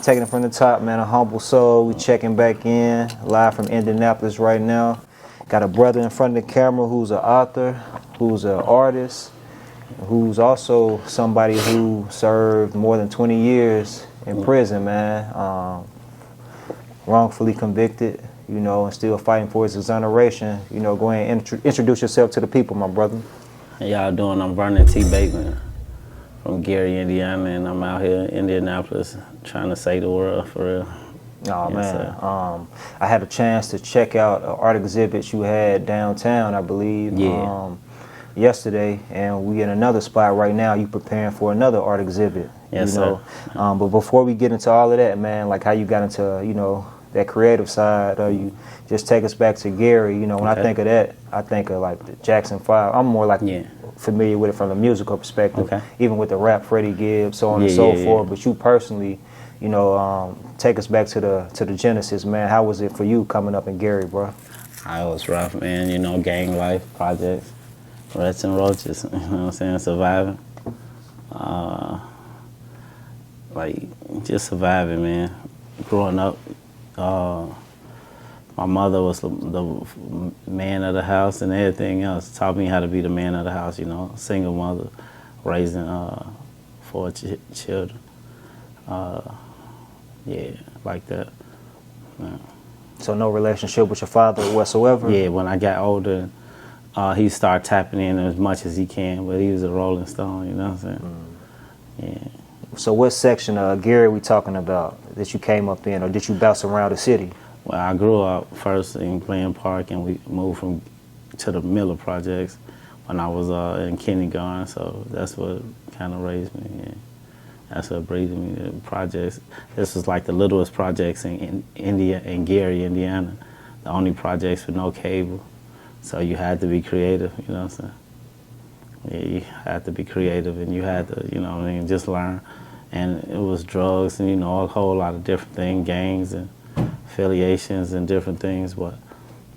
taking it from the top, man. AHumbleSoul. We checking back in, live from Indianapolis right now. Got a brother in front of the camera who's an author, who's an artist, who's also somebody who served more than 20 years in prison, man. Wrongfully convicted, you know, and still fighting for his exoneration. You know, go ahead and introduce yourself to the people, my brother. How y'all doing? I'm Vernon Bateman from Gary, Indiana, and I'm out here in Indianapolis trying to save the world for real. Oh, yes, man. I had a chance to check out an art exhibit you had downtown, I believe, yesterday, and we in another spot right now. You preparing for another art exhibit, yes, you know. Sir. But before we get into all of that, man, like how you got into, you know, that creative side, you just take us back to Gary. You know, when I think of that, I think of like the Jackson 5. I'm more like familiar with it from a musical perspective, even with the rap, Freddie Gibbs, so on and so forth. But you personally, you know, take us back to the genesis, man. How was it for you coming up in Gary, bro? I was rough, man. You know, gang life, projects, rats and roaches. You know what I'm saying? Surviving, like just surviving, man. Growing up, my mother was the man of the house and everything else. Taught me how to be the man of the house, you know. Single mother, raising 4 children. Yeah, like that. Yeah. So no relationship with your father whatsoever? Yeah, when I got older, he started tapping in as much as he can, but he was a rolling stone, you know what I'm saying? Yeah. So what section of Gary we talking about that you came up in, or did you bounce around the city? Well, I grew up first in Glen Park, and we moved to the Miller Projects when I was in kindergarten, so that's what kind of raised me. Yeah. That's what breathed me, the projects. This was like the littlest projects in Gary, Indiana. The only projects with no cable. So you had to be creative, you know what I'm saying? Yeah, you had to be creative, and you had to, you know what I mean, just learn. And it was drugs and, you know, a whole lot of different things, gangs and affiliations and different things. But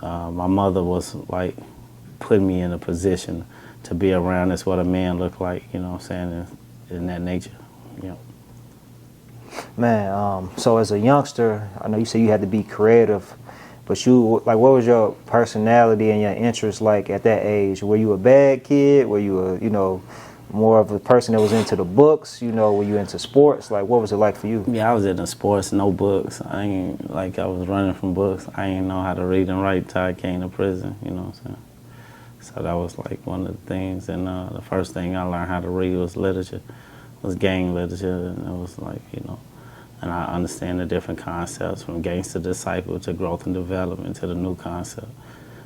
my mother was like putting me in a position to be around. That's what a man looked like, you know what I'm saying, in that nature. You know. Man, so as a youngster, I know you said you had to be creative, but you, like, what was your personality and your interests like at that age? Were you a bad kid? Were you a, you know, more of a person that was into the books? You know, were you into sports? Like, what was it like for you? Yeah, I was into sports, no books. I ain't, like, I was running from books. I ain't know how to read and write till I came to prison, you know what I'm saying? So that was like one of the things, and the first thing I learned how to read was literature. It was gang literature, and it was like, you know, and I understand the different concepts from gangster disciple to growth and development to the new concept.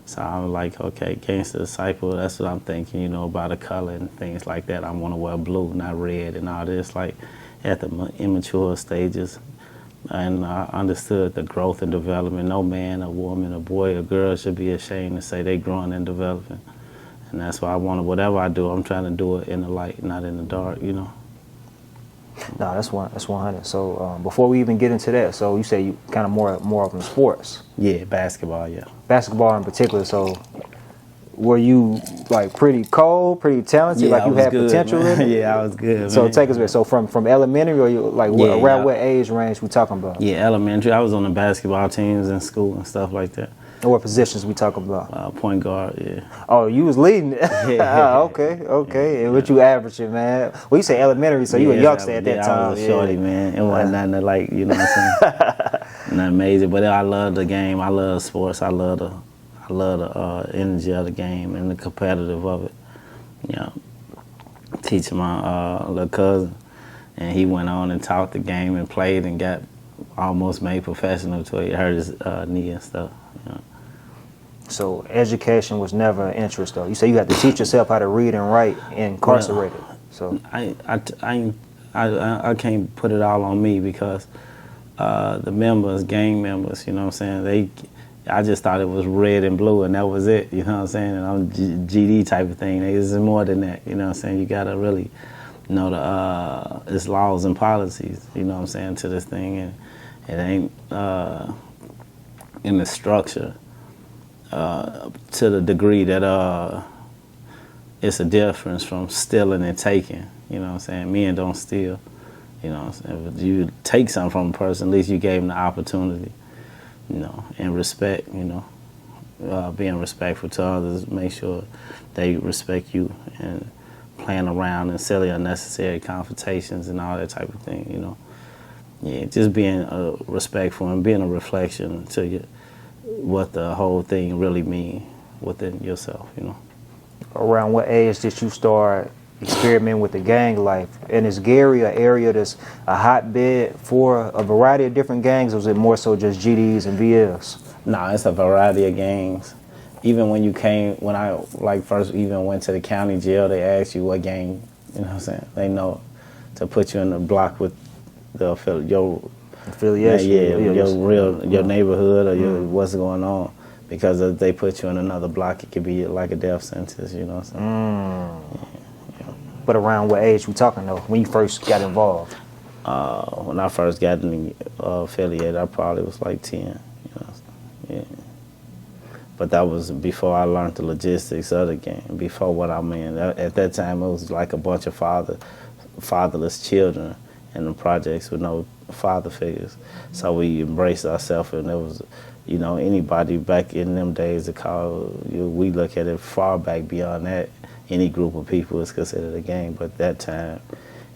So I'm like, okay, gangster disciple, that's what I'm thinking, you know, about the color and things like that. I want to wear blue, not red, and all this, like at the immature stages. And I understood the growth and development. No man, a woman, a boy, a girl should be ashamed to say they growing and developing. And that's why I wanted, whatever I do, I'm trying to do it in the light, not in the dark, you know. No, that's 100. So before we even get into that, so you say you kind of more of in sports. Yeah, basketball, yeah. Basketball in particular. So were you like pretty cold, pretty talented, Yeah, like you had good, potential in it? Yeah, I was good. So man. Take us back. So from elementary, or you like around what age range we talking about? Yeah, elementary. I was on the basketball teams in school and stuff like that. And what positions we talking about? Point guard, yeah. Oh, you was leading it. Okay. Yeah. And what you averaging, man? Well, you say elementary, so you were a youngster at that time. I was a shorty, man. It wasn't nothing to, like, you know what I'm saying? Nothing major, but I love the game. I love sports. I love the energy of the game and the competitive of it. You know, teaching my little cousin, and he went on and taught the game and played and got almost made professional till he hurt his knee and stuff. You know. So education was never an interest, though. You say you had to teach yourself how to read and write incarcerated. Well, so I can't put it all on me, because the members, gang members, you know what I'm saying, I just thought it was red and blue and that was it, you know what I'm saying, and I'm GD type of thing. This is more than that, you know what I'm saying. You gotta really know its laws and policies, you know what I'm saying, to this thing, and it ain't in the structure to the degree that it's a difference from stealing and taking, you know what I'm saying. Men don't steal, You know what I'm saying? If you take something from a person, at least you gave them the opportunity, you know, and respect, you know, being respectful to others, make sure they respect you, and playing around and silly unnecessary confrontations and all that type of thing, you know. Yeah, just being respectful and being a reflection to you, what the whole thing really mean within yourself, you know. Around what age did you start experimenting with the gang life? And is Gary an area that's a hotbed for a variety of different gangs, or is it more so just GDs and VLs? No, it's a variety of gangs. Even when I like first even went to the county jail, they asked you what gang, you know what I'm saying? They know to put you in the block with your affiliation. your neighborhood or your what's going on. Because if they put you in another block, it could be like a death sentence, you know what I'm saying? Yeah. But around what age we talking though, when you first got involved? When I first got affiliated, I probably was like 10, you know. Yeah. But that was before I learned the logistics of the game, before what I mean. At that time, it was like a bunch of fatherless children in the projects with no father figures. So we embraced ourselves, and it was, you know, anybody back in them days to call, we look at it far back beyond that. Any group of people is considered a gang, but that time,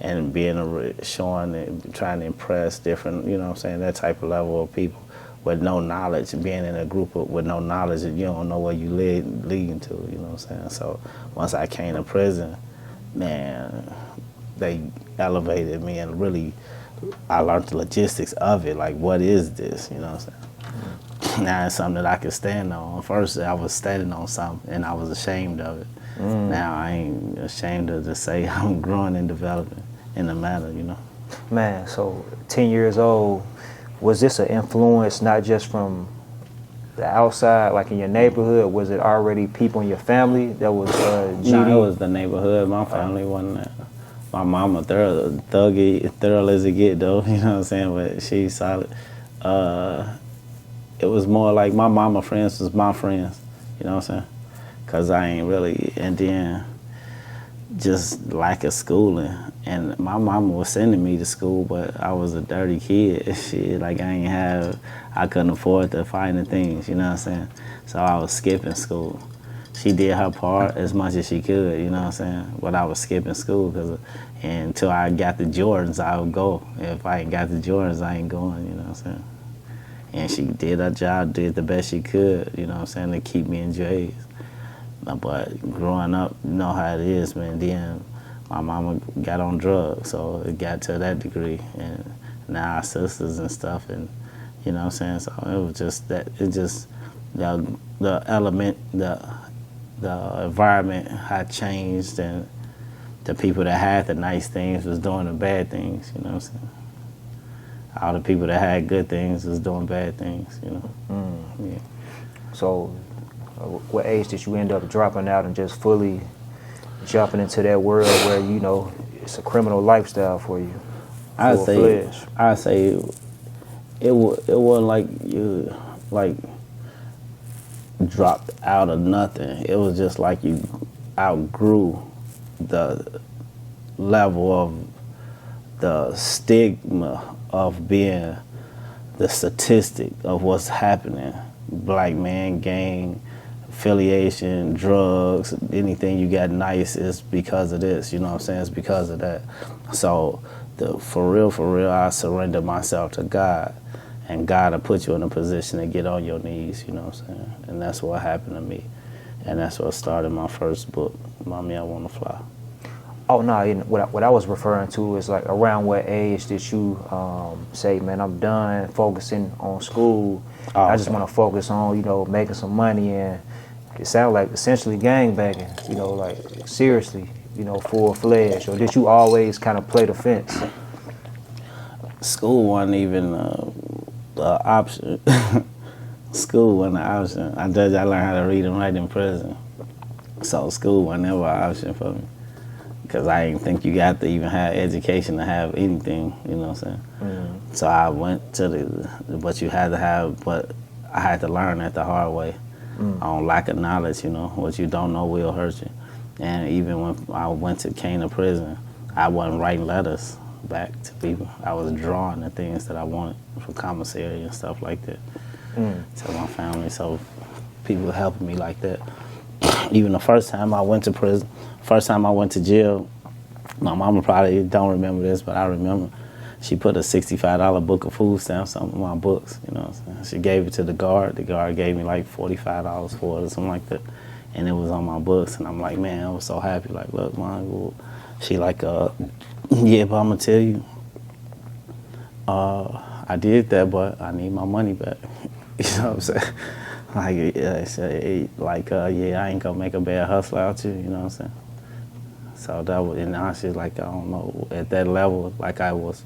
and being showing and trying to impress different, you know what I'm saying, that type of level of people with no knowledge, being in a group with no knowledge, you don't know where you leading to, you know what I'm saying? So once I came to prison, man, they elevated me, and really, I learned the logistics of it, like what is this, you know what I'm saying? Now it's something that I can stand on. First, I was standing on something, and I was ashamed of it. Now I ain't ashamed of to say I'm growing and developing in the matter, you know. Man, so 10 years old, was this an influence not just from the outside, like in your neighborhood? Was it already people in your family that was GD? No, it was the neighborhood. My family wasn't that. My mama thorough as it get though, you know what I'm saying, but she's solid. It was more like my mama friends was my friends, you know what I'm saying? Cause I ain't really, and then just lack of schooling. And my mama was sending me to school, but I was a dirty kid. Shit, like I couldn't afford to find the things, you know what I'm saying? So I was skipping school. She did her part as much as she could, you know what I'm saying? But I was skipping school until I got the Jordans, I would go. If I ain't got the Jordans, I ain't going, you know what I'm saying? And she did her job, did the best she could, you know what I'm saying, to keep me in J's. But growing up, you know how it is, man. Then my mama got on drugs, so it got to that degree. And now our sisters and stuff, and you know what I'm saying? So it was just that, the element, the environment had changed, and the people that had the nice things was doing the bad things, you know what I'm saying? All the people that had good things was doing bad things, you know? Yeah. So what age did you end up dropping out and just fully jumping into that world where, you know, it's a criminal lifestyle for you? I'd say it wasn't like you dropped out of nothing. It was just like you outgrew the level of the stigma of being the statistic of what's happening. Black man, gang, affiliation, drugs, anything you got nice is because of this, you know what I'm saying? It's because of that. So for real, I surrender myself to God, and God will put you in a position to get on your knees, you know what I'm saying? And that's what happened to me. And that's what started my first book, Mommy, I Wanna Fly. Oh, no, what I was referring to is like around what age did you say, man, I'm done focusing on school. I just want to focus on, you know, making some money, and it sounded like essentially gangbanging, you know, like seriously, you know, full-fledged. Or did you always kind of play the fence? School wasn't even the option. School wasn't an option. I learned how to read and write in prison. So school wasn't ever an option for me. Because I didn't think you got to even have education to have anything, you know what I'm saying? So I went to but I had to learn that the hard way. On lack of knowledge, you know, what you don't know will hurt you. And even when I came to prison, I wasn't writing letters. back to people. I was drawing the things that I wanted from commissary and stuff like that to my family. So people were helping me like that. Even the first time I went to prison, first time I went to jail, my mama probably don't remember this, but I remember she put a $65 book of food stamps on my books, you know what I'm saying? She gave it to the guard. The guard gave me like $45 for it or something like that. And it was on my books. And I'm like, man, I was so happy. Like, look, Mom, well, she like, yeah, but I'm going to tell you, I did that, but I need my money back. You know what I'm saying? Yeah, I ain't going to make a bad hustler out you, you know what I'm saying? So that was, and honestly, like, I don't know, at that level, like I was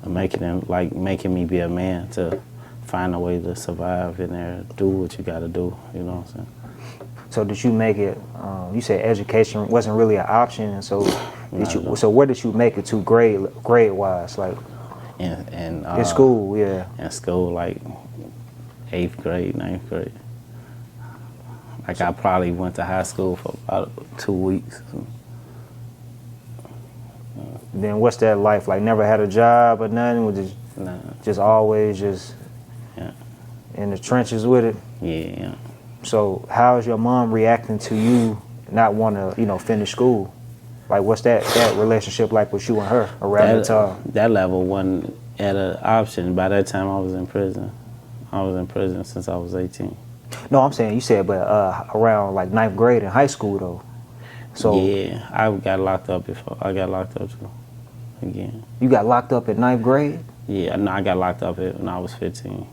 making me be a man to find a way to survive in there, do what you got to do, you know what I'm saying? So did you make it, you said education wasn't really an option, and so so where did you make it to grade-wise, like? In school, yeah. In school, like 8th grade, 9th grade. Like I probably went to high school for about 2 weeks. Then what's that life like? Never had a job or nothing? Just always in the trenches with it? Yeah. So how is your mom reacting to you not want to, finish school? Like, what's that relationship like with you and her around the time? That level wasn't at an option. By that time, I was in prison. I was in prison since I was 18. No, I'm saying, you said, but around like 9th grade in high school, though. So yeah, I got locked up before. I got locked up too, again. You got locked up at 9th grade? Yeah, no, I got locked up when I was 15.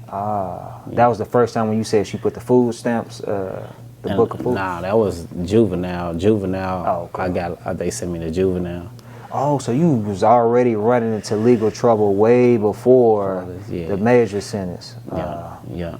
That was the first time when you said she put the food stamps, book of food? Nah, that was juvenile. Juvenile, oh, okay. They sent me to juvenile. Oh, so you was already running into legal trouble way before the major sentence. Yeah.